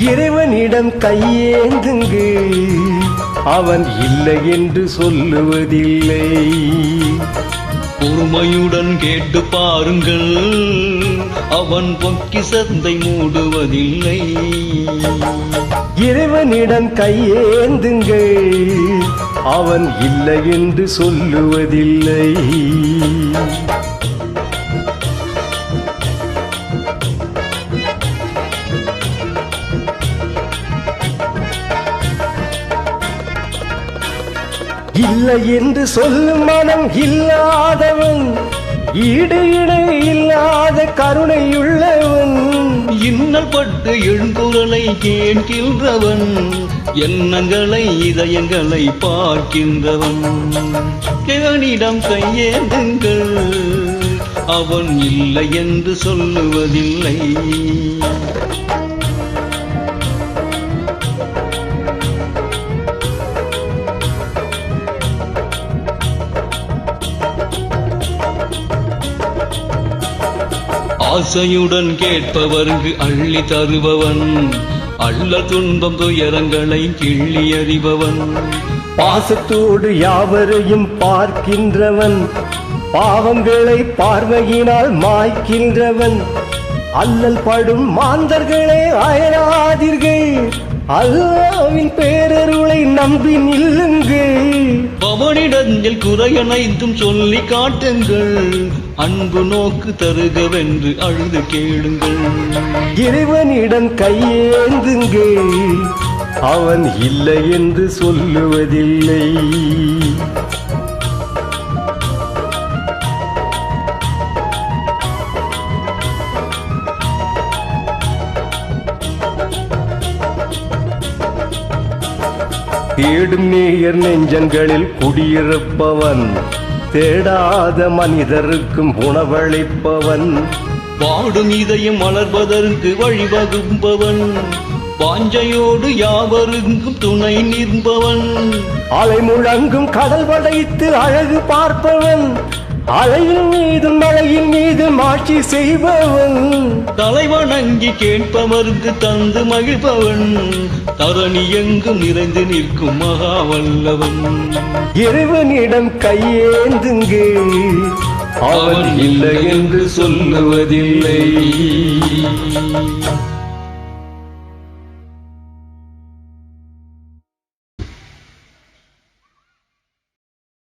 இறைவனிடம் கையேந்துங்கு, அவன் இல்லை என்று சொல்லுவதில்லை. பொறுமையுடன் கேட்டு பாருங்கள், அவன் பொக்கிஷத்தை மூடுவதில்லை. இறைவனிடம் கையேந்துங்கள், அவன் இல்லை என்று சொல்லுவதில்லை. இல்லை என்று சொல்லும் மனம் இல்லாதவன், ஈடு இணை இல்லாத கருணையுள்ளவன். இன்னல் பட்டு எழுங்குரலை கேட்கின்றவன், எண்ணங்களை இதயங்களை பார்க்கின்றவன். இறைவனிடம் கையேந்துங்கள், அவன் இல்லை என்று சொல்லுவதில்லை. ஆசையுடன் கேட்பவர்க்கு அள்ளி தருபவன், அள்ள துன்பம் துயரங்களை கிள்ளி அறிபவன். பாசத்தோடு யாவரையும் பார்க்கின்றவன், பாவங்களை பார்வையினால் மாய்க்கின்றவன். அல்லல் படும் மாந்தர்களே அயராதீர்கள், அல்லாவின் பேரருளை நம்பி நில்லுங்கள். அவனிடத்தில் குறையனைத்தும் சொல்லி காட்டுங்கள், அன்பு நோக்கு தருகவென்று அழுது கேளுங்கள். இறைவனிடம் கையேந்துங்கள், அவன் இல்லை என்று சொல்லுவதில்லை. தேடும் நேயர் நெஞ்சங்களில் குடியிருப்பவன், தேடாத மனிதருக்கும் உணவளிப்பவன். வாடும் இதயம் வளர்வதற்கு வழிவகுப்பவன், வாஞ்சையோடு யாவருக்கும் துணை நிற்பவன். அலை முழங்கும் கடல் படைத்து அழகு பார்ப்பவன், அலையின் மீது மலையின் மீது ஆட்சி செய்பவன். தலைவணங்கி கேட்பவர்க்கு தந்து மகிழ்பவன், தரணி எங்கும் நிறைந்து நிற்கும் மகாவல்லவன். இறைவனிடம் கையேந்துங்கள், அவன் இல்லை என்று சொல்லுவதில்லை.